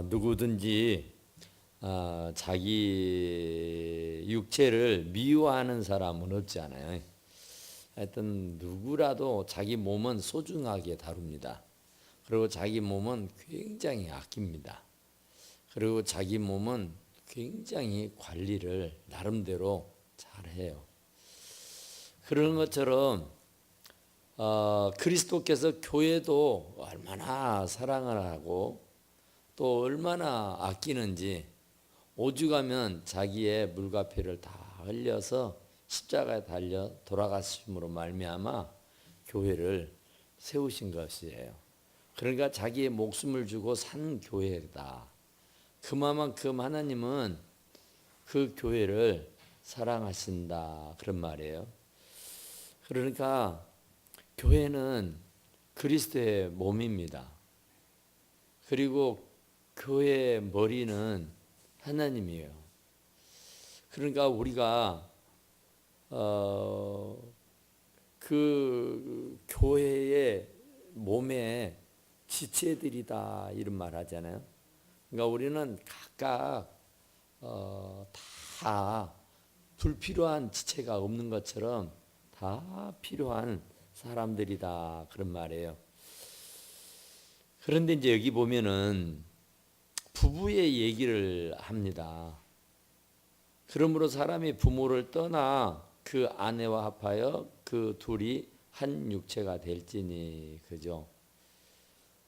누구든지 자기 육체를 미워하는 사람은 없지 않아요. 하여튼 누구라도 자기 몸은 소중하게 다룹니다. 그리고 자기 몸은 굉장히 아낍니다. 그리고 자기 몸은 굉장히 관리를 나름대로 잘해요. 그런 것처럼 그리스도께서 교회도 얼마나 사랑을 하고 또 얼마나 아끼는지 오죽하면 자기의 물과 피를 다 흘려서 십자가에 달려 돌아가심으로 말미암아 교회를 세우신 것이에요. 그러니까 자기의 목숨을 주고 산 교회다. 그만큼 하나님은 그 교회를 사랑하신다 그런 말이에요. 그러니까 교회는 그리스도의 몸입니다. 그리고 교회의 머리는 하나님이에요. 그러니까 우리가 그 교회의 몸의 지체들이다 이런 말 하잖아요. 그러니까 우리는 각각 다 불필요한 지체가 없는 것처럼 다 필요한 사람들이다 그런 말이에요. 그런데 이제 여기 보면은 부부의 얘기를 합니다. 그러므로 사람이 부모를 떠나 그 아내와 합하여 그 둘이 한 육체가 될지니, 그죠?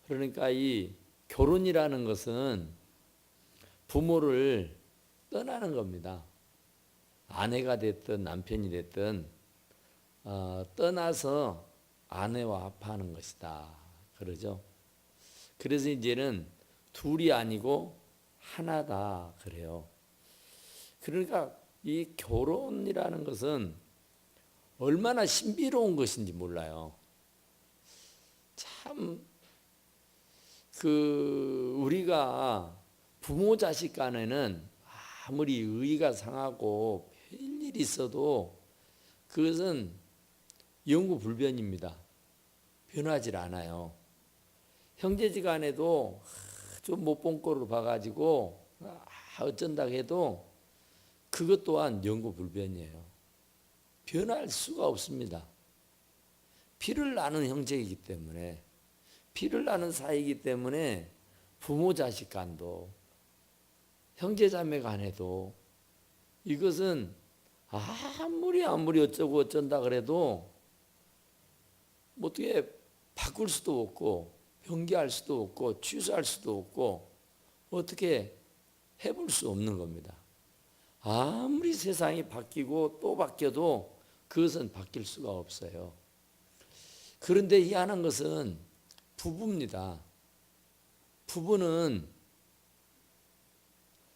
그러니까 이 결혼이라는 것은 부모를 떠나는 겁니다. 아내가 됐든 남편이 됐든 떠나서 아내와 합하는 것이다. 그러죠? 그래서 이제는 둘이 아니고 하나다 그래요. 그러니까 이 결혼이라는 것은 얼마나 신비로운 것인지 몰라요. 참 우리가 부모 자식 간에는 아무리 의의가 상하고 별일이 있어도 그것은 영구불변입니다. 변하질 않아요. 형제지간에도 좀 못 본 꼴을 봐가지고 어쩐다 해도 그것 또한 영구불변이에요. 변할 수가 없습니다. 피를 나눈 형제이기 때문에, 피를 나눈 사이이기 때문에 부모 자식 간도 형제 자매 간에도 이것은 아무리 어쩌고 어쩐다 그래도 뭐 어떻게 바꿀 수도 없고 변개할 수도 없고 취소할 수도 없고 어떻게 해볼 수 없는 겁니다. 아무리 세상이 바뀌고 또 바뀌어도 그것은 바뀔 수가 없어요. 그런데 희한한 것은 부부입니다. 부부는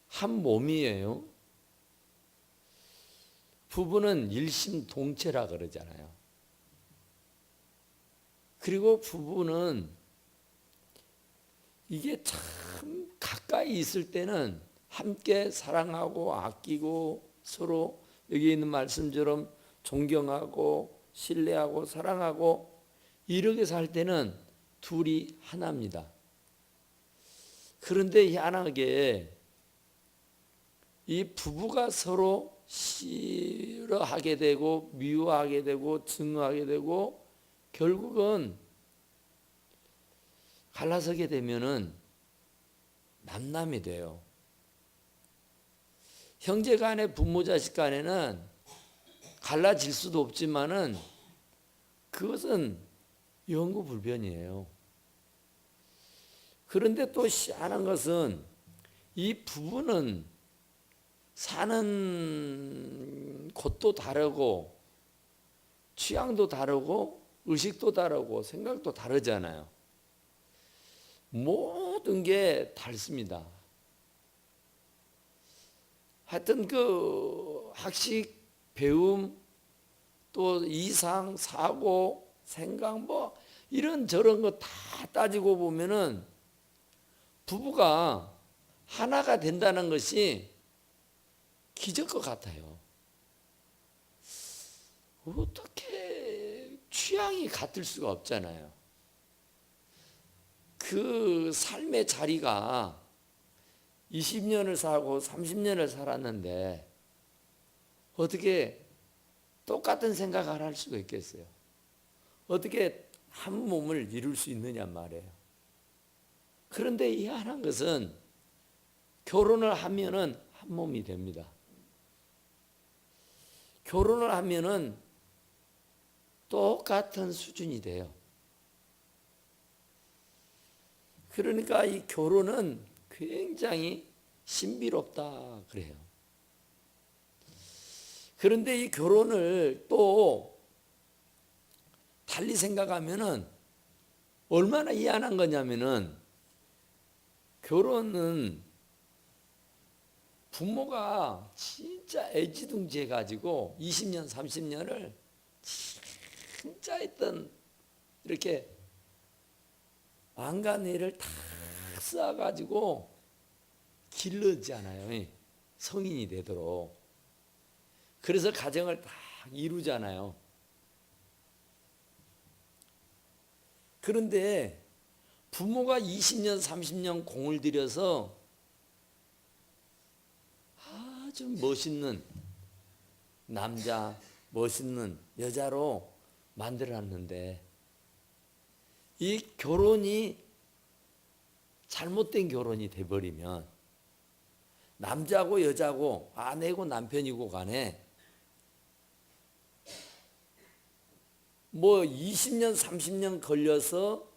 한 몸이에요. 부부는 일심동체라 그러잖아요. 그리고 부부는 이게 참 가까이 있을 때는 함께 사랑하고 아끼고 서로 여기 있는 말씀처럼 존경하고 신뢰하고 사랑하고 이렇게 살 때는 둘이 하나입니다. 그런데 희한하게 이 부부가 서로 싫어하게 되고 미워하게 되고 증오하게 되고 결국은 갈라서게 되면은 남남이 돼요. 형제 간에 부모 자식 간에는 갈라질 수도 없지만은 그것은 영구불변이에요. 그런데 또 희한한 것은 이 부부는 사는 곳도 다르고 취향도 다르고 의식도 다르고 생각도 다르잖아요. 모든 게 다릅니다. 하여튼 그 학식, 배움, 또 이상, 사고, 생각 뭐 이런 거 다 따지고 보면은 부부가 하나가 된다는 것이 기적과 같아요. 어떻게 취향이 같을 수가 없잖아요. 그 삶의 자리가 20년을 살고 30년을 살았는데 어떻게 똑같은 생각을 할 수가 있겠어요? 어떻게 한 몸을 이룰 수 있느냐 말이에요. 그런데 희한한 것은 결혼을 하면은 한 몸이 됩니다. 결혼을 하면은 똑같은 수준이 돼요. 그러니까 이 결혼은 굉장히 신비롭다 그래요. 그런데 이 결혼을 또 달리 생각하면은 얼마나 희한한 거냐면은 결혼은 부모가 진짜 애지중지 해가지고 20년, 30년을 진짜 했던 이렇게 안간힘을 다 쌓아가지고 길르잖아요. 성인이 되도록. 그래서 가정을 다 이루잖아요. 그런데 부모가 20년, 30년 공을 들여서 아주 멋있는 남자, 멋있는 여자로 만들어놨는데 이 결혼이 잘못된 결혼이 돼버리면 남자고 여자고 아내고 남편이고 간에 뭐 20년, 30년 걸려서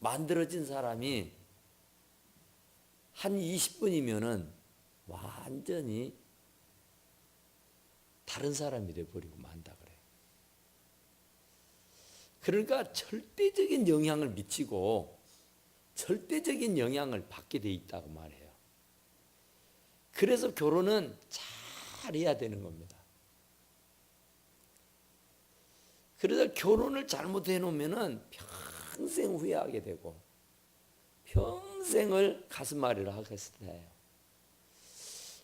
만들어진 사람이 한 20분이면은 완전히 다른 사람이 돼버리고 만다 그래요. 그러니까 절대적인 영향을 미치고 절대적인 영향을 받게 돼 있다고 말해요. 그래서 결혼은 잘 해야 되는 겁니다. 그래서 결혼을 잘못해 놓으면 평생 후회하게 되고 평생을 가슴앓이를 하게 돼요.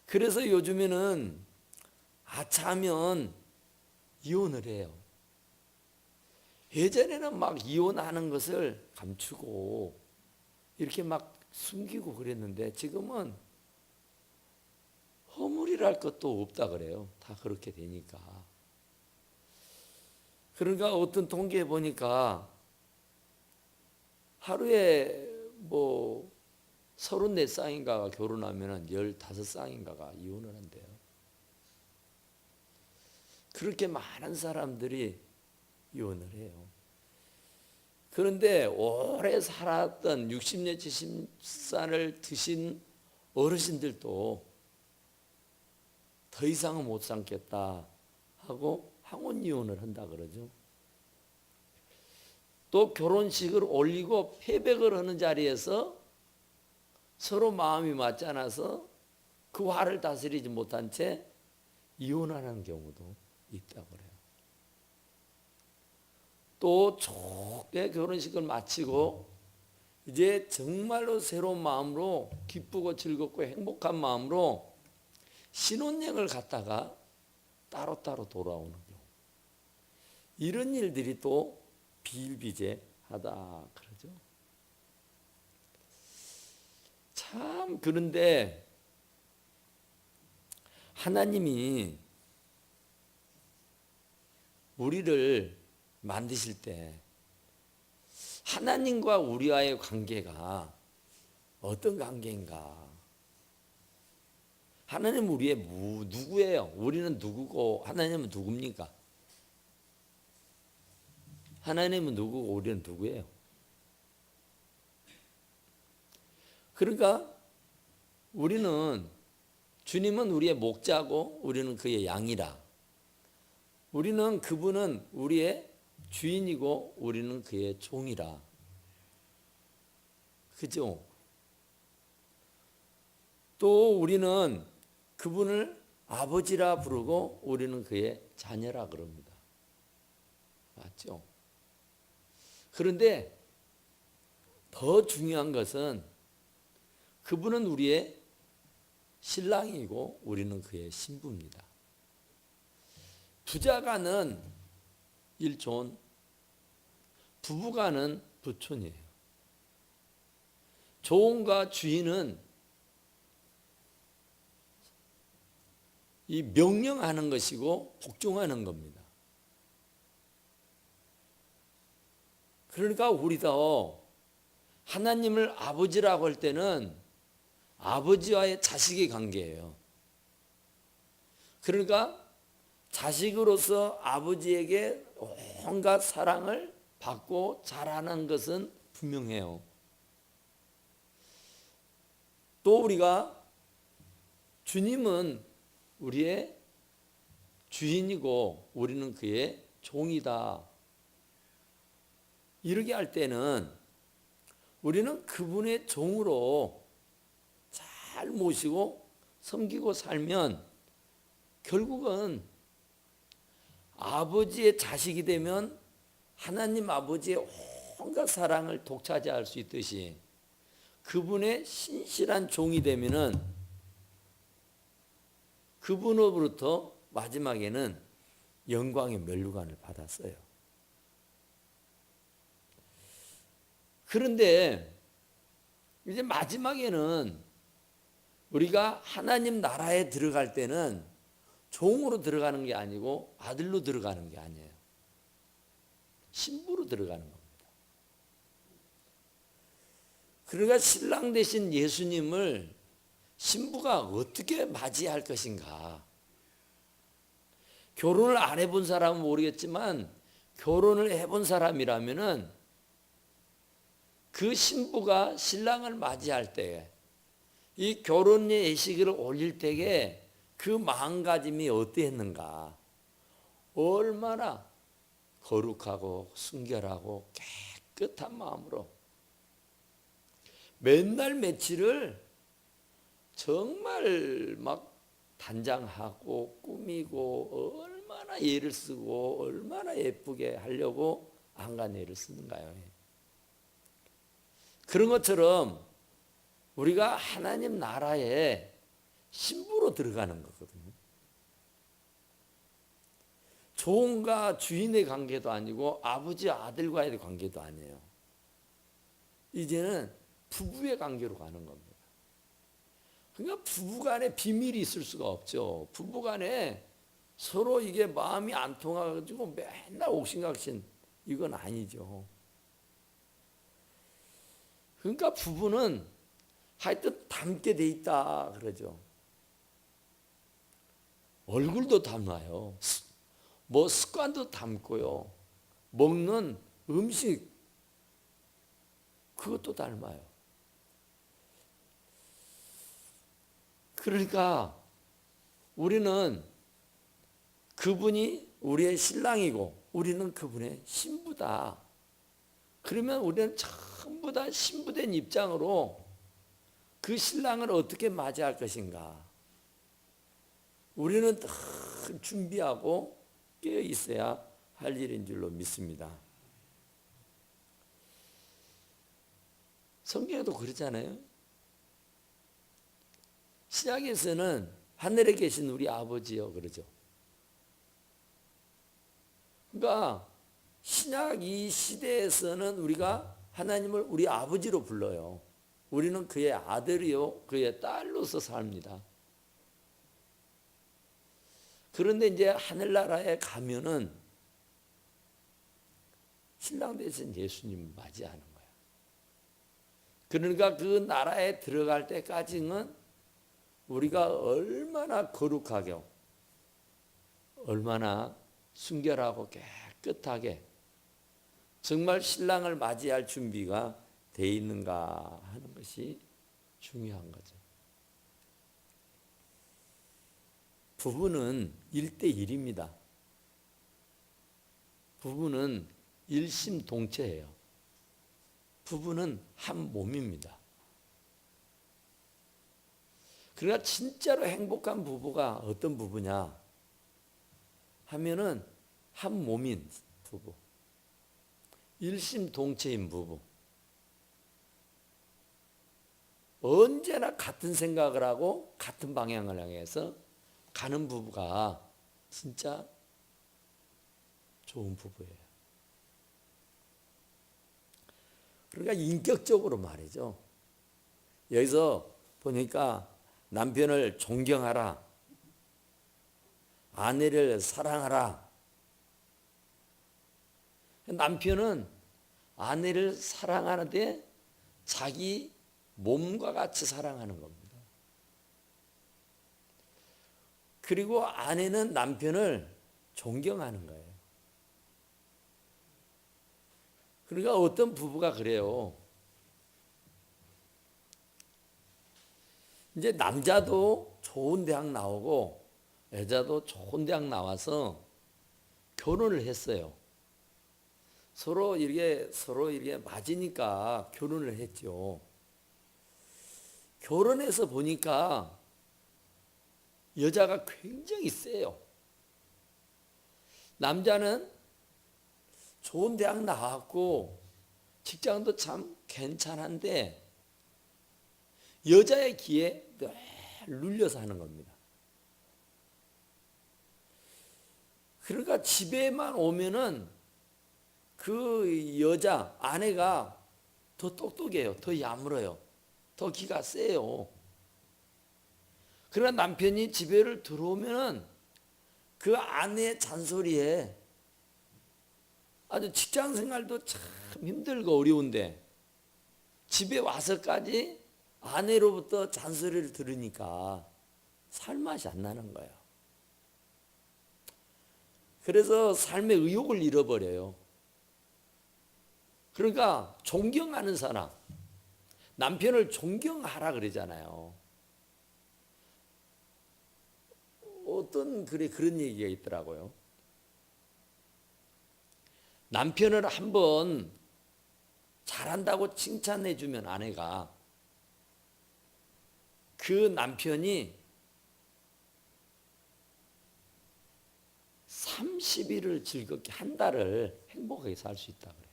그래서 요즘에는 아차하면 이혼을 해요. 예전에는 막 이혼하는 것을 감추고 이렇게 막 숨기고 그랬는데 지금은 허물이랄 것도 없다 그래요. 다 그렇게 되니까. 그러니까 어떤 통계에 보니까 하루에 뭐 34쌍인가가 결혼하면 15쌍인가가 이혼을 한대요. 그렇게 많은 사람들이 이혼을 해요. 그런데 오래 살았던 60년, 70살을 드신 어르신들도 더 이상은 못 참겠다 하고 항원 이혼을 한다 그러죠. 또 결혼식을 올리고 패백을 하는 자리에서 서로 마음이 맞지 않아서 그 화를 다스리지 못한 채 이혼하는 경우도 있다고 그래요. 또 좋게 결혼식을 마치고 이제 정말로 새로운 마음으로 기쁘고 즐겁고 행복한 마음으로 신혼여행을 갔다가 따로따로 돌아오는 경우, 이런 일들이 또 비일비재하다 그러죠. 참 그런데 하나님이 우리를 만드실 때 하나님과 우리와의 관계가 어떤 관계인가? 하나님은 우리의 누구예요? 우리는 누구고 하나님은 누굽니까? 하나님은 누구고 우리는 누구예요? 그러니까 우리는 주님은 우리의 목자고 우리는 그의 양이라. 우리는 그분은 우리의 주인이고 우리는 그의 종이라. 그죠? 또 우리는 그분을 아버지라 부르고 우리는 그의 자녀라 그럽니다. 맞죠? 그런데 더 중요한 것은 그분은 우리의 신랑이고 우리는 그의 신부입니다. 부자가는 일촌, 부부가는 부촌이에요. 종과 주인은 이 명령하는 것이고 복종하는 겁니다. 그러니까 우리도 하나님을 아버지라고 할 때는 아버지와의 자식의 관계예요. 그러니까 자식으로서 아버지에게 온갖 사랑을 받고 자라는 것은 분명해요. 또 우리가 주님은 우리의 주인이고 우리는 그의 종이다. 이렇게 할 때는 우리는 그분의 종으로 잘 모시고 섬기고 살면 결국은 아버지의 자식이 되면 하나님 아버지의 온갖 사랑을 독차지할 수 있듯이 그분의 신실한 종이 되면은 그분으로부터 마지막에는 영광의 면류관을 받았어요. 그런데 이제 마지막에는 우리가 하나님 나라에 들어갈 때는 종으로 들어가는 게 아니고 아들로 들어가는 게 아니에요. 신부로 들어가는 겁니다. 그러니까 신랑 되신 예수님을 신부가 어떻게 맞이할 것인가. 결혼을 안 해본 사람은 모르겠지만 결혼을 해본 사람이라면은 그 신부가 신랑을 맞이할 때 이 결혼 예식을 올릴 때에 그 마음가짐이 어땠는가. 얼마나 거룩하고 순결하고 깨끗한 마음으로 맨날 며칠을 정말 막 단장하고 꾸미고 얼마나 애를 쓰고 얼마나 예쁘게 하려고 안간 애를 쓰는가요. 그런 것처럼 우리가 하나님 나라에 신부로 들어가는 거거든요. 종과 주인의 관계도 아니고 아버지 아들과의 관계도 아니에요. 이제는 부부의 관계로 가는 겁니다. 그러니까 부부간에 비밀이 있을 수가 없죠. 부부간에 서로 이게 마음이 안 통해가지고 맨날 옥신각신 이건 아니죠. 그러니까 부부는 하여튼 닮게 돼 있다 그러죠. 얼굴도 닮아요. 뭐 습관도 닮고요. 먹는 음식 그것도 닮아요. 그러니까 우리는 그분이 우리의 신랑이고 우리는 그분의 신부다. 그러면 우리는 전부 다 신부된 입장으로 그 신랑을 어떻게 맞이할 것인가. 우리는 늘 준비하고 깨어 있어야 할 일인 줄로 믿습니다. 성경에도 그렇잖아요. 신약에서는 하늘에 계신 우리 아버지요 그러죠. 그러니까 신약 이 시대에서는 우리가 하나님을 우리 아버지로 불러요. 우리는 그의 아들이요 그의 딸로서 삽니다. 그런데 이제 하늘나라에 가면은 신랑 되신 예수님을 맞이하는 거예요. 그러니까 그 나라에 들어갈 때까지는 우리가 얼마나 거룩하게 얼마나 순결하고 깨끗하게 정말 신랑을 맞이할 준비가 돼 있는가 하는 것이 중요한 거죠. 부부는 1대1입니다. 부부는 일심동체예요. 부부는 한 몸입니다. 그러니까 진짜로 행복한 부부가 어떤 부부냐 하면은 한 몸인 부부. 일심동체인 부부. 언제나 같은 생각을 하고 같은 방향을 향해서 가는 부부가 진짜 좋은 부부예요. 그러니까 인격적으로 말이죠. 여기서 보니까 남편을 존경하라. 아내를 사랑하라. 남편은 아내를 사랑하는데 자기 몸과 같이 사랑하는 겁니다. 그리고 아내는 남편을 존경하는 거예요. 그러니까 어떤 부부가 그래요. 이제 남자도 좋은 대학 나오고 여자도 좋은 대학 나와서 결혼을 했어요. 서로 이렇게 맞으니까 결혼을 했죠. 결혼해서 보니까 여자가 굉장히 세요. 남자는 좋은 대학 나왔고 직장도 참 괜찮은데 여자의 기에 늘 눌려서 하는 겁니다. 그러니까 집에만 오면은 그 여자 아내가 더 똑똑해요. 더 야물어요. 더 기가 세요. 그러나 남편이 집에를 들어오면은 그 아내의 잔소리에 아주 직장 생활도 참 힘들고 어려운데 집에 와서까지 아내로부터 잔소리를 들으니까 살맛이 안 나는 거예요. 그래서 삶의 의욕을 잃어버려요. 그러니까 존경하는 사람, 남편을 존경하라 그러잖아요. 어떤 글에 그런 얘기가 있더라고요. 남편을 한번 잘한다고 칭찬해 주면 아내가 그 남편이 30일을 즐겁게 한 달을 행복하게 살 수 있다 그래요.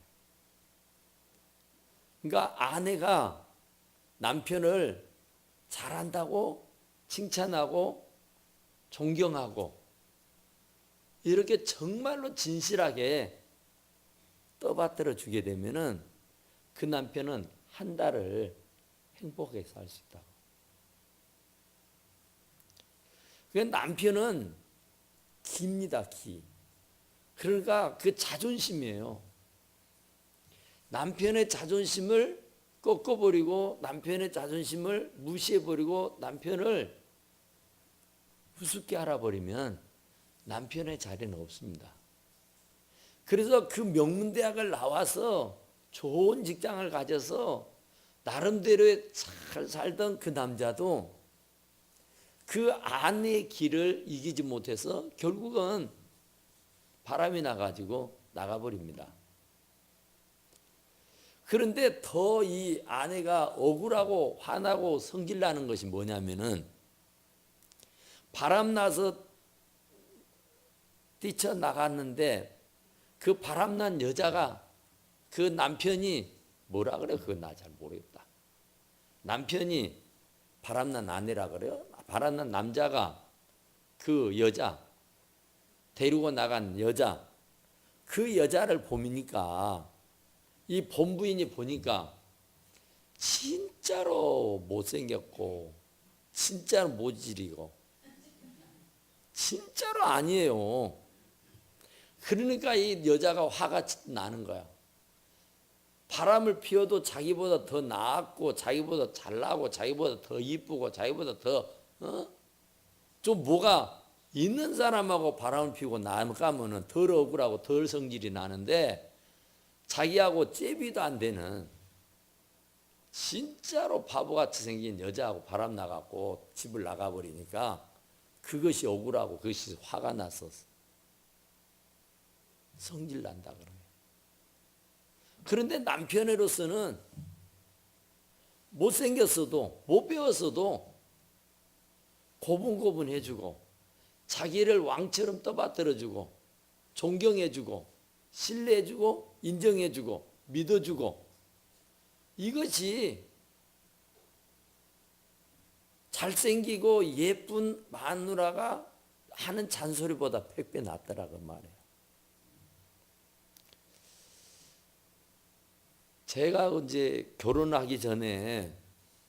그러니까 아내가 남편을 잘한다고 칭찬하고 존경하고 이렇게 정말로 진실하게 떠받들어 주게 되면은 그 남편은 한 달을 행복하게 살 수 있다고. 그 남편은 기입니다, 기. 그러니까 그 자존심이에요. 남편의 자존심을 꺾어버리고 남편의 자존심을 무시해버리고 남편을 우습게 알아버리면 남편의 자리는 없습니다. 그래서 그 명문대학을 나와서 좋은 직장을 가져서 나름대로 잘 살던 그 남자도 그 아내의 길을 이기지 못해서 결국은 바람이 나가지고 나가버립니다. 그런데 더 이 아내가 억울하고 화나고 성질나는 것이 뭐냐면은 바람나서 뛰쳐나갔는데 그 바람난 여자가 그 남편이 뭐라 그래요? 그건 나 잘 모르겠다. 남편이 바람난 아내라 그래요? 바람난 남자가 그 여자 데리고 나간 여자 그 여자를 보니까 이 본부인이 보니까 진짜로 못생겼고 진짜로 모질이고 진짜로 아니에요. 그러니까 이 여자가 화가 나는 거야. 바람을 피워도 자기보다 더 나았고 자기보다 잘나고 자기보다 더 이쁘고 자기보다 더 좀 뭐가 있는 사람하고 바람을 피우고 나가면은 덜 억울하고 덜 성질이 나는데 자기하고 잽이도 안 되는 진짜로 바보같이 생긴 여자하고 바람 나갔고 집을 나가버리니까 그것이 억울하고 그것이 화가 나서 성질 난다 그래요. 그런데 남편으로서는 못생겼어도 못 배웠어도 고분고분해주고 자기를 왕처럼 떠받들어주고 존경해주고 신뢰해주고 인정해주고 믿어주고 이것이 잘생기고 예쁜 마누라가 하는 잔소리보다 100배 낫더라고 말이에요. 제가 이제 결혼하기 전에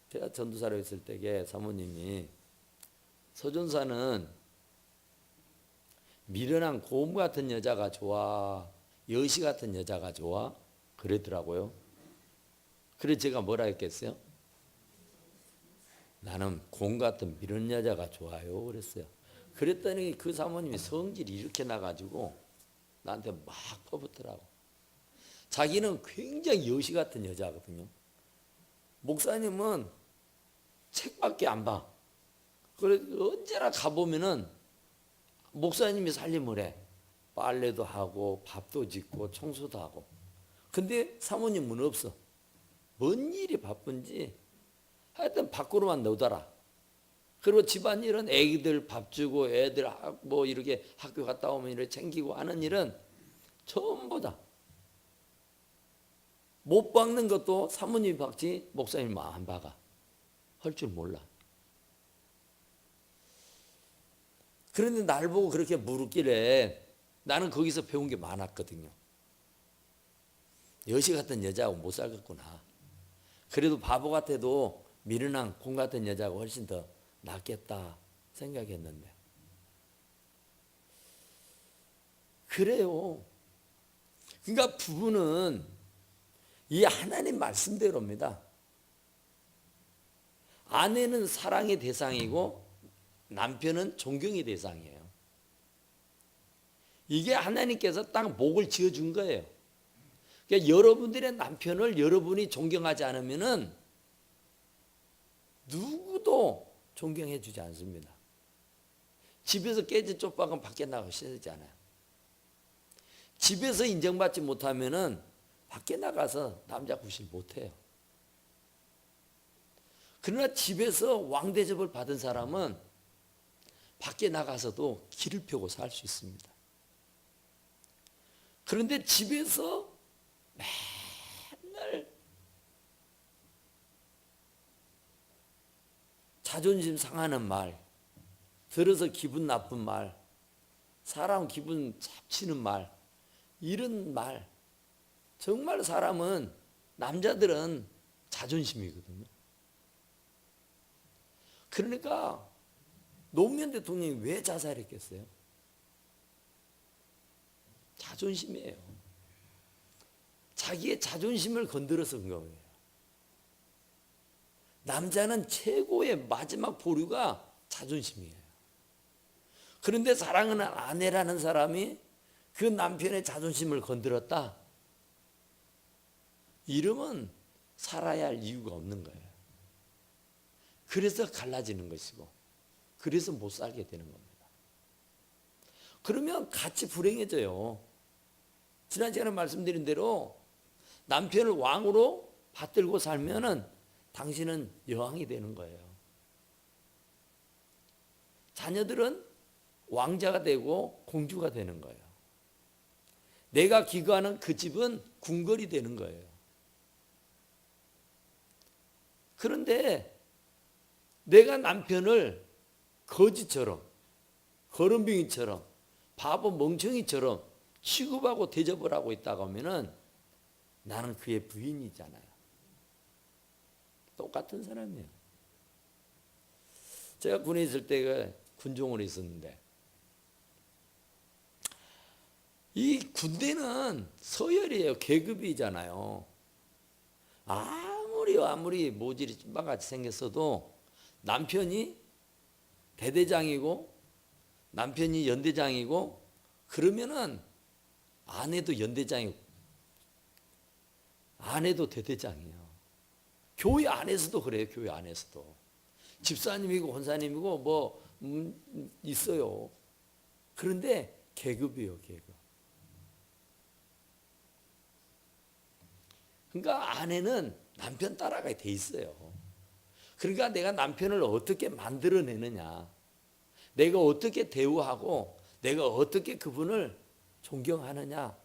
제가 전도사로 있을 때에 사모님이 서준사는 미련한 고음 같은 여자가 좋아? 여시 같은 여자가 좋아? 그러더라고요. 그래서 제가 뭐라 했겠어요? 나는 곰 같은 미련 여자가 좋아요. 그랬어요. 그랬더니 그 사모님이 성질이 이렇게 나가지고 나한테 막 퍼붓더라고. 자기는 굉장히 여시 같은 여자거든요. 목사님은 책밖에 안 봐. 그래 언제나 가보면은 목사님이 살림을 해. 빨래도 하고 밥도 짓고 청소도 하고. 근데 사모님은 없어. 뭔 일이 바쁜지 하여튼 밖으로만 나오더라. 그리고 집안일은 애기들 밥 주고 애들 뭐 이렇게 학교 갔다 오면 이렇게 챙기고 하는 일은 전부 다. 못 박는 것도 사모님이 박지 목사님이 안 박아. 할 줄 몰라. 그런데 날 보고 그렇게 물었길래 나는 거기서 배운 게 많았거든요. 여시 같은 여자하고 못 살겠구나. 그래도 바보 같아도 미련한 곰 같은 여자하고 훨씬 더 낫겠다 생각했는데. 그래요. 그러니까 부부는 이 하나님 말씀대로입니다. 아내는 사랑의 대상이고 남편은 존경의 대상이에요. 이게 하나님께서 딱 목을 지어준 거예요. 그러니까 여러분들의 남편을 여러분이 존경하지 않으면은 누구도 존경해 주지 않습니다. 집에서 깨진 쪽박은 밖에 나가셔야 되잖아요. 집에서 인정받지 못하면은 밖에 나가서 남자 구실 못해요. 그러나 집에서 왕대접을 받은 사람은 밖에 나가서도 길을 펴고 살 수 있습니다. 그런데 집에서 맨날 자존심 상하는 말, 들어서 기분 나쁜 말, 사람 기분 잡치는 말, 이런 말, 정말 사람은, 남자들은 자존심이거든요. 그러니까 노무현 대통령이 왜 자살했겠어요? 자존심이에요. 자기의 자존심을 건드려서 그런 거예요. 남자는 최고의 마지막 보루가 자존심이에요. 그런데 사랑하는 아내라는 사람이 그 남편의 자존심을 건드렸다? 이러면 살아야 할 이유가 없는 거예요. 그래서 갈라지는 것이고, 그래서 못 살게 되는 겁니다. 그러면 같이 불행해져요. 지난 시간에 말씀드린 대로 남편을 왕으로 받들고 살면은 당신은 여왕이 되는 거예요. 자녀들은 왕자가 되고 공주가 되는 거예요. 내가 기거하는 그 집은 궁궐이 되는 거예요. 그런데 내가 남편을 거지처럼, 거름병이처럼, 바보 멍청이처럼 취급하고 대접을 하고 있다고 하면은 나는 그의 부인이잖아요. 똑같은 사람이에요. 제가 군에 있을 때 군종으로 있었는데, 이 군대는 서열이에요. 계급이잖아요. 아무리 모질이 찐빵같이 생겼어도 남편이 대대장이고 남편이 연대장이고 그러면은 아내도 연대장이고 아내도 대대장이에요. 교회 안에서도 그래요. 교회 안에서도 집사님이고 권사님이고 뭐 있어요. 그런데 계급이에요. 계급. 그러니까 아내는 남편 따라가야 돼 있어요. 그러니까 내가 남편을 어떻게 만들어내느냐, 내가 어떻게 대우하고 내가 어떻게 그분을 존경하느냐,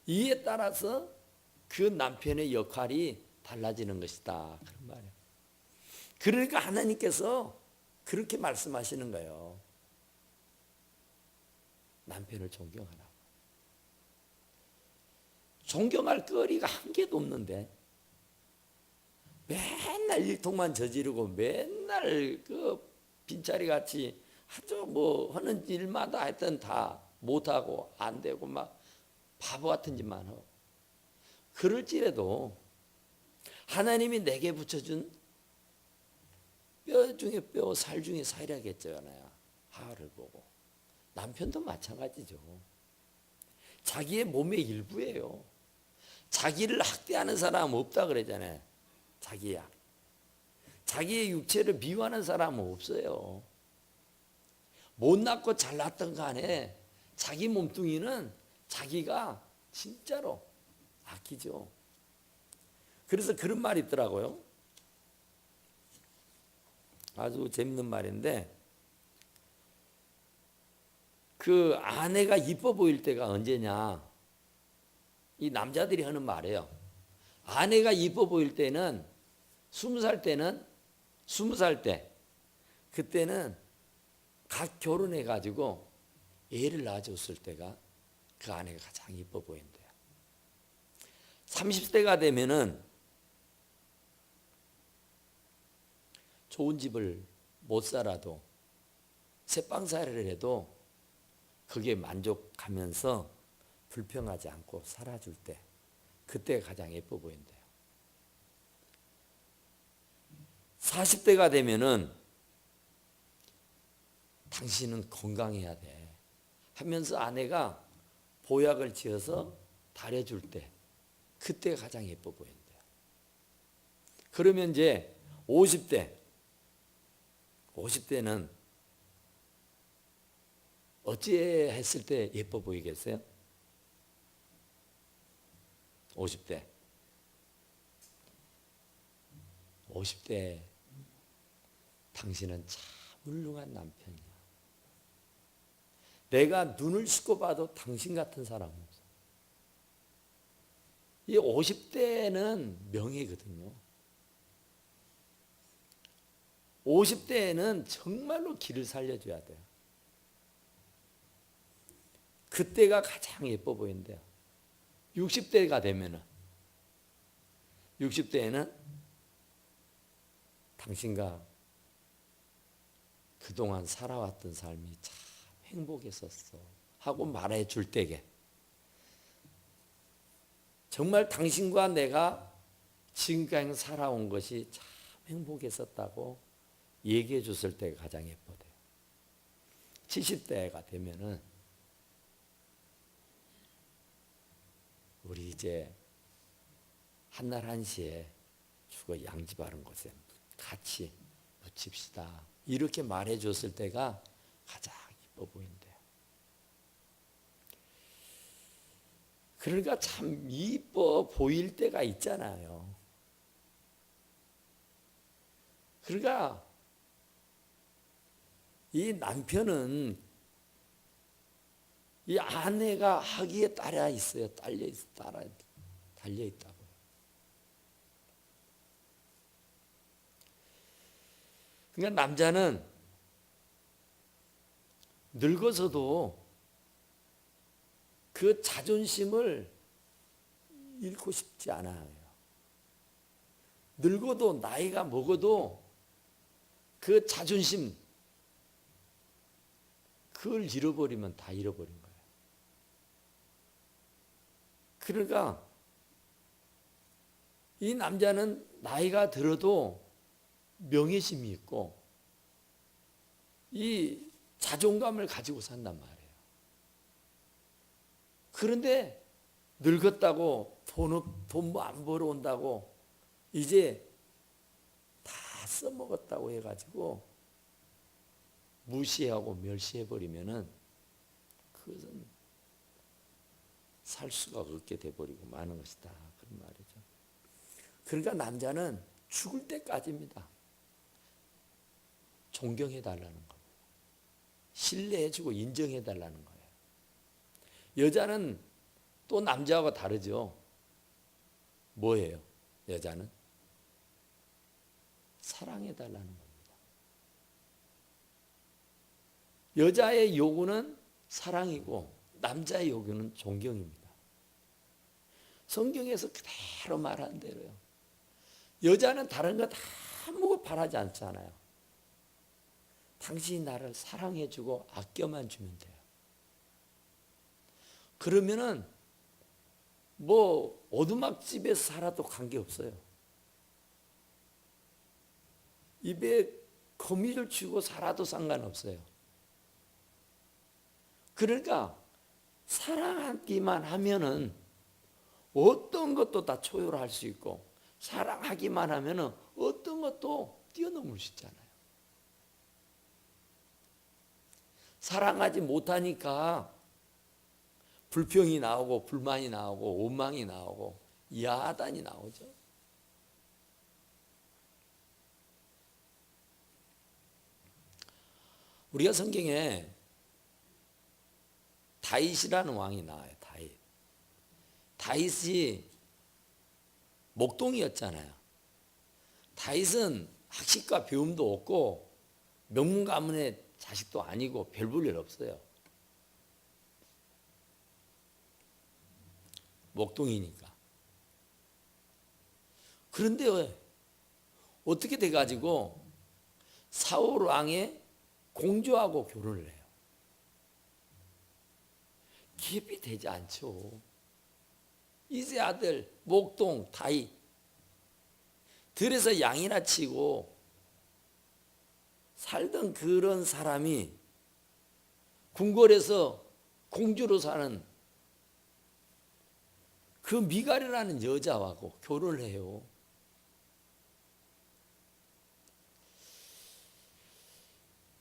이에 따라서 그 남편의 역할이 달라지는 것이다, 그런 말이에요. 그러니까 하나님께서 그렇게 말씀하시는 거예요. 남편을 존경하라. 존경할 거리가 한 개도 없는데 맨날 일통만 저지르고 맨날 그 빈자리 같이 아주 뭐 하는 일마다 하여튼 다 못하고 안 되고 막 바보 같은 짓만 하고. 그럴지라도 하나님이 내게 붙여준 뼈 중에 뼈, 살 중에 살이라겠잖아요. 하를 보고. 남편도 마찬가지죠. 자기의 몸의 일부예요. 자기를 학대하는 사람 없다 그러잖아요. 자기야. 자기의 육체를 미워하는 사람은 없어요. 못 낳고 잘 낳았던 간에 자기 몸뚱이는 자기가 진짜로 아끼죠. 그래서 그런 말이 있더라고요. 아주 재밌는 말인데, 그 아내가 이뻐 보일 때가 언제냐? 이 남자들이 하는 말이에요. 아내가 이뻐 보일 때는 20살 때는 20살 때, 그때는 각 결혼해 가지고 애를 낳아줬을 때가 그 아내가 가장 이뻐 보인대요. 30대가 되면은 좋은 집을 못 살아도 새빵살이를 해도 그게 만족하면서 불평하지 않고 살아줄 때, 그때가 가장 예뻐 보인대요. 40대가 되면은 당신은 건강해야 돼 하면서 아내가 보약을 지어서 달여줄 때, 그때가 가장 예뻐 보인대요. 그러면 이제 50대는 어찌 했을 때 예뻐 보이겠어요? 50대 당신은 참 훌륭한 남편이야. 내가 눈을 씻고 봐도 당신 같은 사람 없어. 이 50대는 명예거든요. 50대에는 정말로 길을 살려줘야 돼요. 그때가 가장 예뻐 보인대요. 60대가 되면은, 60대에는 당신과 그동안 살아왔던 삶이 참 행복했었어 하고 말해줄 때게, 정말 당신과 내가 지금까지 살아온 것이 참 행복했었다고 얘기해 줬을 때가 가장 예뻐요. 70대가 되면은 우리 이제 한날 한시에 죽어 양지 바른 곳에 같이 묻힙시다, 이렇게 말해 줬을 때가 가장 예뻐 보인대요. 그러니까 참 이뻐 보일 때가 있잖아요. 그러니까 이 남편은 이 아내가 하기에 따라 있어요. 달려 있다고요. 그러니까 남자는 늙어서도 그 자존심을 잃고 싶지 않아요. 늙어도 나이가 먹어도 그 자존심, 그걸 잃어버리면 다 잃어버린 거예요. 그러니까 이 남자는 나이가 들어도 명예심이 있고 이 자존감을 가지고 산단 말이에요. 그런데 늙었다고 돈 뭐 안 벌어온다고 이제 다 써먹었다고 해가지고 무시하고 멸시해버리면은 그것은 살 수가 없게 돼버리고 마는 것이다, 그런 말이죠. 그러니까 남자는 죽을 때까지입니다. 존경해달라는 겁니다. 신뢰해주고 인정해달라는 거예요. 여자는 또 남자하고 다르죠. 뭐예요? 여자는 사랑해달라는 겁니다. 여자의 요구는 사랑이고 남자의 요구는 존경입니다. 성경에서 그대로 말한 대로요. 여자는 다른 거 다 아무것도 바라지 않잖아요. 당신이 나를 사랑해주고 아껴만 주면 돼요. 그러면은 뭐 오두막집에서 살아도 관계없어요. 입에 거미줄 치고 살아도 상관없어요. 그러니까 사랑하기만 하면은 어떤 것도 다 초월할 수 있고, 사랑하기만 하면은 어떤 것도 뛰어넘을 수 있잖아요. 사랑하지 못하니까 불평이 나오고 불만이 나오고 원망이 나오고 야단이 나오죠. 우리가 성경에 다윗이라는 왕이 나와요. 다윗이 목동이었잖아요. 다윗은 학식과 배움도 없고 명문 가문의 자식도 아니고 별 볼 일 없어요. 목동이니까. 그런데 어떻게 돼가지고 사울 왕의 공주하고 결혼을 해요. 기업이 되지 않죠. 이세 아들 목동 다윗, 들에서 양이나 치고 살던 그런 사람이 궁궐에서 공주로 사는 그 미갈이라는 여자하고 결혼을 해요.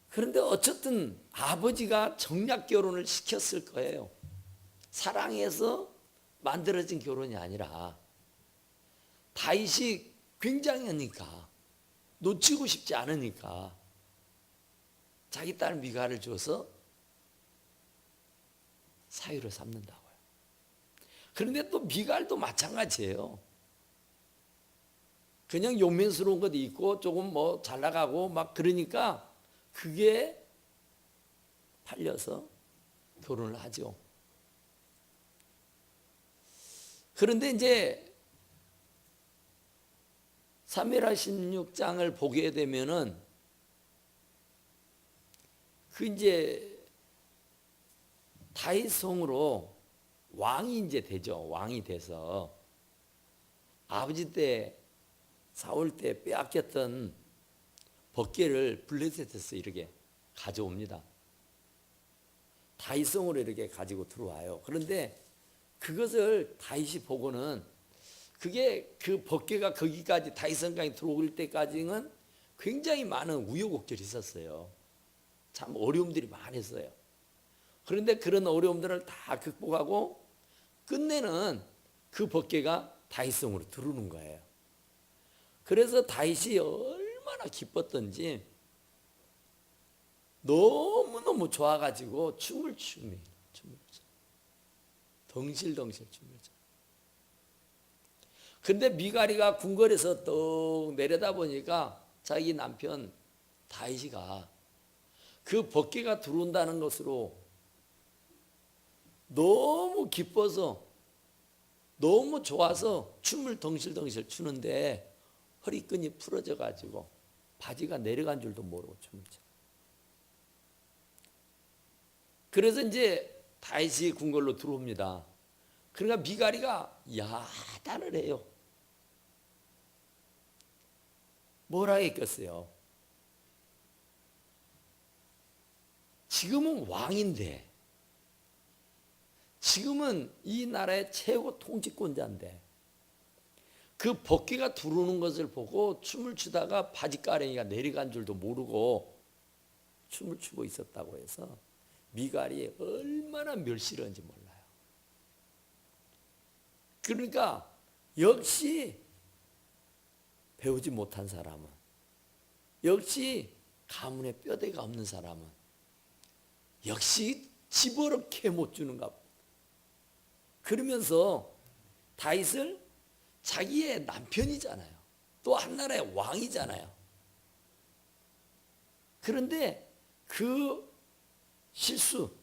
그런데 어쨌든 아버지가 정략 결혼을 시켰을 거예요. 사랑해서 만들어진 결혼이 아니라 다윗이 굉장하니까, 놓치고 싶지 않으니까 자기 딸 미갈을 줘서 사위로 삼는다고요. 그런데 또 미갈도 마찬가지예요. 그냥 용맹스러운 것도 있고 조금 뭐 잘 나가고 막 그러니까 그게 팔려서 결혼을 하죠. 그런데 이제 사무엘하 16장을 보게 되면은 그 이제 다윗 성으로 왕이 이제 되죠. 왕이 돼서 아버지 때 사울 때 빼앗겼던 법궤를 블레셋에서 이렇게 가져옵니다. 다윗 성으로 이렇게 가지고 들어와요. 그런데 그것을 다윗이 보고는, 그게 그 법궤가 거기까지 다윗 성까지 들어올 때까지는 굉장히 많은 우여곡절이 있었어요. 참 어려움들이 많았어요. 그런데 그런 어려움들을 다 극복하고 끝내는 그 법궤가 다윗 성으로 들어오는 거예요. 그래서 다윗이 얼마나 기뻤던지 너무너무 좋아가지고 춤을 춥니다. 덩실덩실 춤을 춰. 근데 미갈이가 궁궐에서 떡 내려다 보니까 자기 남편 다윗이가 그 법궤가 들어온다는 것으로 너무 기뻐서 너무 좋아서 춤을 덩실덩실 추는데 허리끈이 풀어져 가지고 바지가 내려간 줄도 모르고 춤을 춰. 그래서 이제 다윗이 궁궐로 들어옵니다. 그러니까 미갈이가 야단을 해요. 뭐라 했겠어요? 지금은 왕인데, 지금은 이 나라의 최고 통치권자인데 그 법궤가 들어오는 것을 보고 춤을 추다가 바지가랭이가 내려간 줄도 모르고 춤을 추고 있었다고 해서 미갈이 얼마나 멸시했는지 몰라요. 그러니까 역시 배우지 못한 사람은, 역시 가문에 뼈대가 없는 사람은 역시 집어넣게 못 주는가 보다. 그러면서 다윗을 자기의 남편이잖아요. 또 한나라의 왕이잖아요. 그런데 그 실수,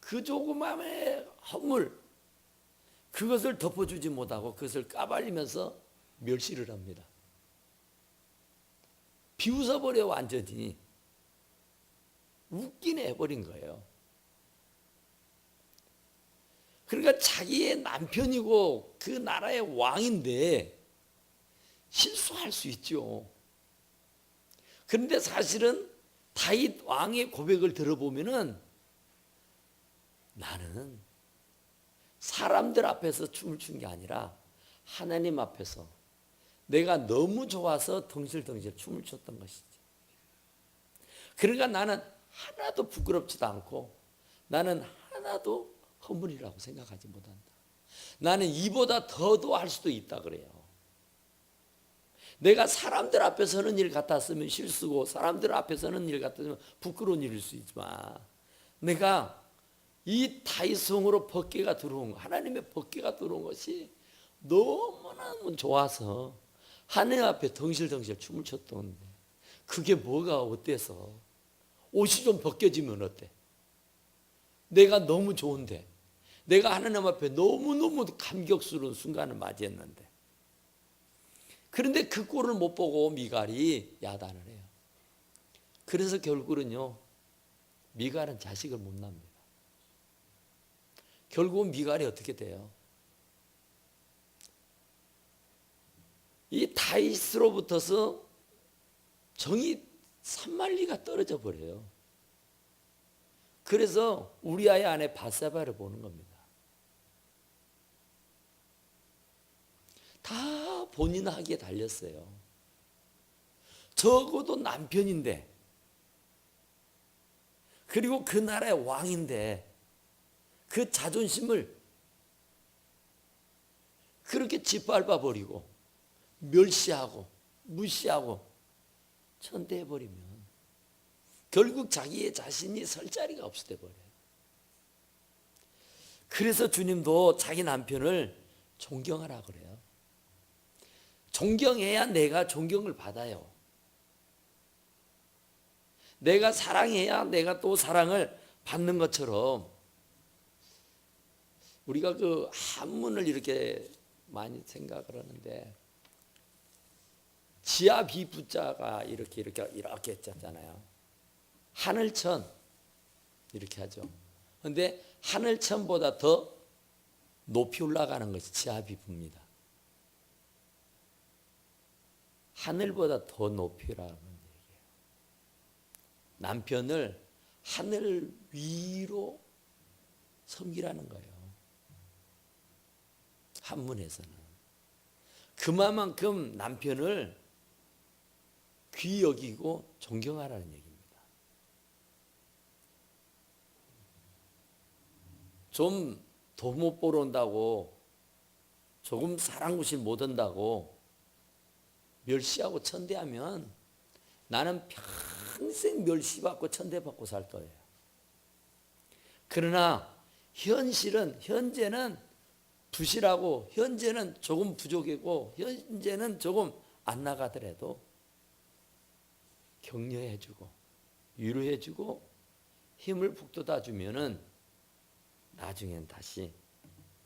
그 조그마한 허물, 그것을 덮어주지 못하고 그것을 까발리면서 멸시를 합니다. 비웃어버려 완전히. 웃기네 해버린 거예요. 그러니까 자기의 남편이고 그 나라의 왕인데 실수할 수 있죠. 그런데 사실은 다윗 왕의 고백을 들어보면은 나는 사람들 앞에서 춤을 춘 게 아니라 하나님 앞에서 내가 너무 좋아서 덩실덩실 춤을 췄던 것이지. 그러니까 나는 하나도 부끄럽지도 않고 나는 하나도 허물이라고 생각하지 못한다. 나는 이보다 더도 할 수도 있다 그래요. 내가 사람들 앞에 서는 일 같았으면 실수고 사람들 앞에 서는 일 같았으면 부끄러운 일일 수 있지만 내가 이 다윗성으로 법궤가 들어온 거, 하나님의 법궤가 들어온 것이 너무너무 좋아서 하나님 앞에 덩실덩실 춤을 췄던데 그게 뭐가 어때서 옷이 좀 벗겨지면 어때? 내가 너무 좋은데 내가 하나님 앞에 너무너무 감격스러운 순간을 맞이했는데 그런데 그 꼴을 못 보고 미갈이 야단을 해요. 그래서 결국은요 미갈은 자식을 못 낳습니다. 결국은 미갈이 어떻게 돼요? 이 다윗으로부터서 정이 산만리가 떨어져 버려요. 그래서 우리아의 아내 바세바를 보는 겁니다. 다 본인 하기에 달렸어요. 적어도 남편인데 그리고 그 나라의 왕인데 그 자존심을 그렇게 짓밟아 버리고 멸시하고 무시하고 천대해 버리면 결국 자기의 자신이 설 자리가 없어져 버려요. 그래서 주님도 자기 남편을 존경하라 그래요. 존경해야 내가 존경을 받아요. 내가 사랑해야 내가 또 사랑을 받는 것처럼 우리가 그 한문을 이렇게 많이 생각을 하는데 지아 비부자가 이렇게 했잖아요. 하늘천 이렇게 하죠. 그런데 하늘천보다 더 높이 올라가는 것이 지아 비부입니다. 하늘보다 더 높이라는 얘기예요. 남편을 하늘 위로 섬기라는 거예요. 한문에서는. 그만큼 남편을 귀히 여기고 존경하라는 얘기입니다. 좀 더 못 보러 온다고 조금 사랑구실 못 온다고 멸시하고 천대하면 나는 평생 멸시받고 천대받고 살 거예요. 그러나 현재는 부실하고 현재는 조금 부족이고 현재는 조금 안 나가더라도 격려해주고 위로해주고 힘을 북돋아 주면은 나중엔 다시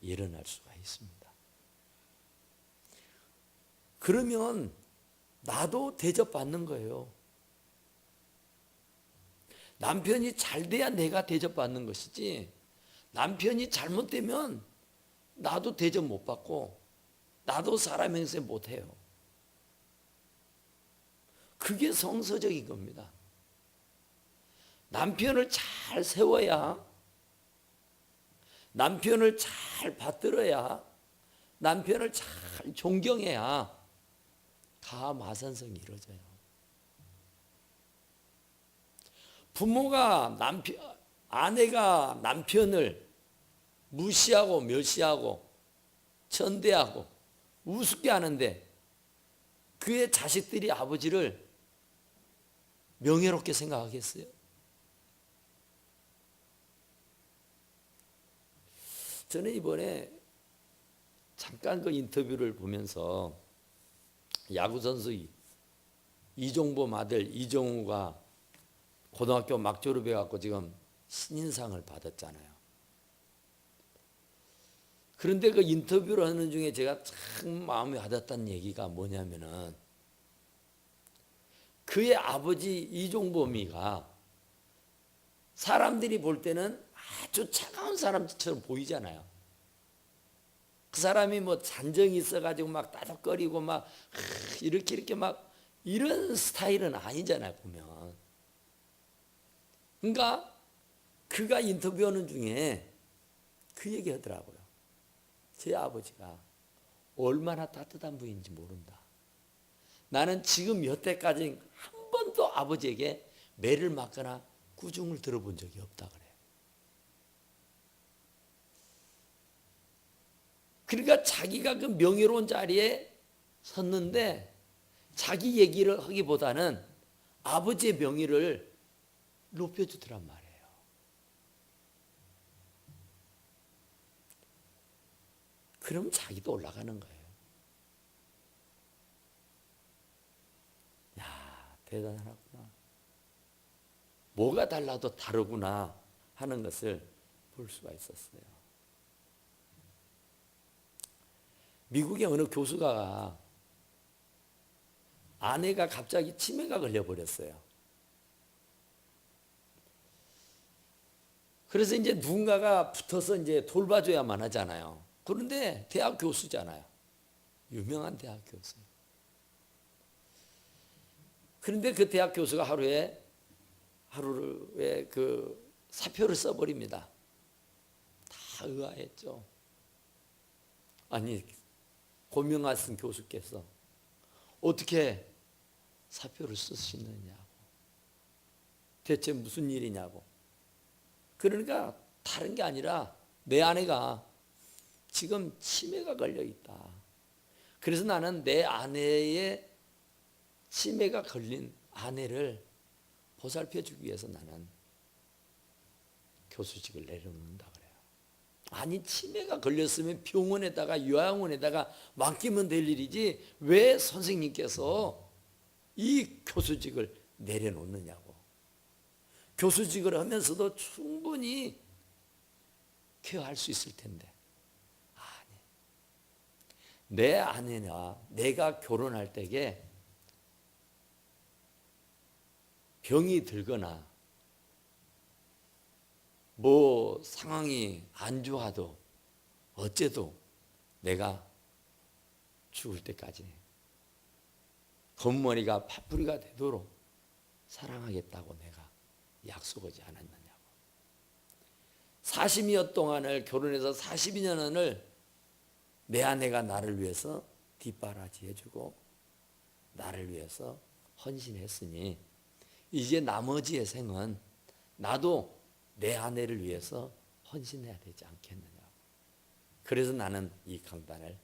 일어날 수가 있습니다. 그러면 나도 대접받는 거예요. 남편이 잘 돼야 내가 대접받는 것이지 남편이 잘못되면 나도 대접 못 받고 나도 사람 행세 못 해요. 그게 성서적인 겁니다. 남편을 잘 세워야 남편을 잘 받들어야 남편을 잘 존경해야 다 마산성이 이루어져요. 부모가 아내가 남편을 무시하고 멸시하고 천대하고 우습게 하는데 그의 자식들이 아버지를 명예롭게 생각하겠어요? 저는 이번에 잠깐 그 인터뷰를 보면서 야구선수 이종범 아들 이정우가 고등학교 막 졸업해갖고 지금 신인상을 받았잖아요. 그런데 그 인터뷰를 하는 중에 제가 참 마음에 와닿았다는 얘기가 뭐냐면은 그의 아버지 이종범이가 사람들이 볼 때는 아주 차가운 사람처럼 보이잖아요. 그 사람이 뭐 잔정이 있어가지고 막 따닥거리고 막 이렇게 막 이런 스타일은 아니잖아요, 보면. 그러니까 그가 인터뷰하는 중에 그 얘기 하더라고요. 제 아버지가 얼마나 따뜻한 분인지 모른다. 나는 지금 여태까지 한 번도 아버지에게 매를 맞거나 꾸중을 들어본 적이 없다 그래요. 그러니까 자기가 그 명예로운 자리에 섰는데 자기 얘기를 하기보다는 아버지의 명예를 높여주더란 말이에요. 그럼 자기도 올라가는 거예요. 야, 대단하구나. 뭐가 달라도 다르구나 하는 것을 볼 수가 있었어요. 미국의 어느 교수가 아내가 갑자기 치매가 걸려버렸어요. 그래서 이제 누군가가 붙어서 이제 돌봐줘야만 하잖아요. 그런데 대학 교수잖아요. 유명한 대학 교수. 그런데 그 대학 교수가 하루에 그 사표를 써버립니다. 다 의아했죠. 아니, 고명하신 교수께서 어떻게 사표를 쓰시느냐고. 대체 무슨 일이냐고. 그러니까 다른 게 아니라 내 아내가 지금 치매가 걸려 있다. 그래서 나는 내 아내의 치매가 걸린 아내를 보살펴 주기 위해서 나는 교수직을 내려놓는다 그래요. 아니, 치매가 걸렸으면 병원에다가 요양원에다가 맡기면 될 일이지 왜 선생님께서 이 교수직을 내려놓느냐고. 교수직을 하면서도 충분히 케어할 수 있을 텐데. 아니, 내 아내나 내가 결혼할 때에 병이 들거나 뭐 상황이 안 좋아도 어째도 내가 죽을 때까지 겉머리가 파뿌리가 되도록 사랑하겠다고 내가 약속하지 않았느냐고. 40여 동안을 결혼해서 42년을 내 아내가 나를 위해서 뒷바라지 해주고 나를 위해서 헌신했으니 이제 나머지의 생은 나도 내 아내를 위해서 헌신해야 되지 않겠느냐고. 그래서 나는 이 강단을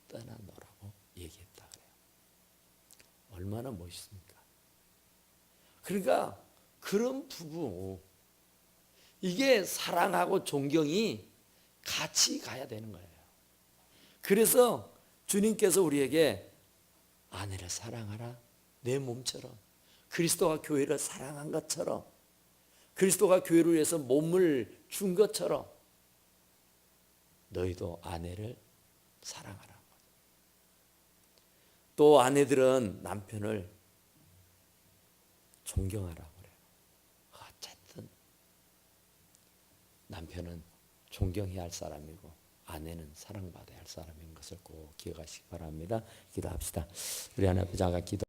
떠나노라고 얘기했다 그래요. 얼마나 멋있습니까? 그러니까 그런 부부, 이게 사랑하고 존경이 같이 가야 되는 거예요. 그래서 주님께서 우리에게 아내를 사랑하라, 내 몸처럼. 그리스도가 교회를 사랑한 것처럼, 그리스도가 교회를 위해서 몸을 준 것처럼 너희도 아내를 사랑하라. 또 아내들은 남편을 존경하라고 그래요. 어쨌든 남편은 존경해야 할 사람이고 아내는 사랑받아야 할 사람인 것을 꼭 기억하시기 바랍니다. 기도합시다. 우리 하나님 아버지, 기도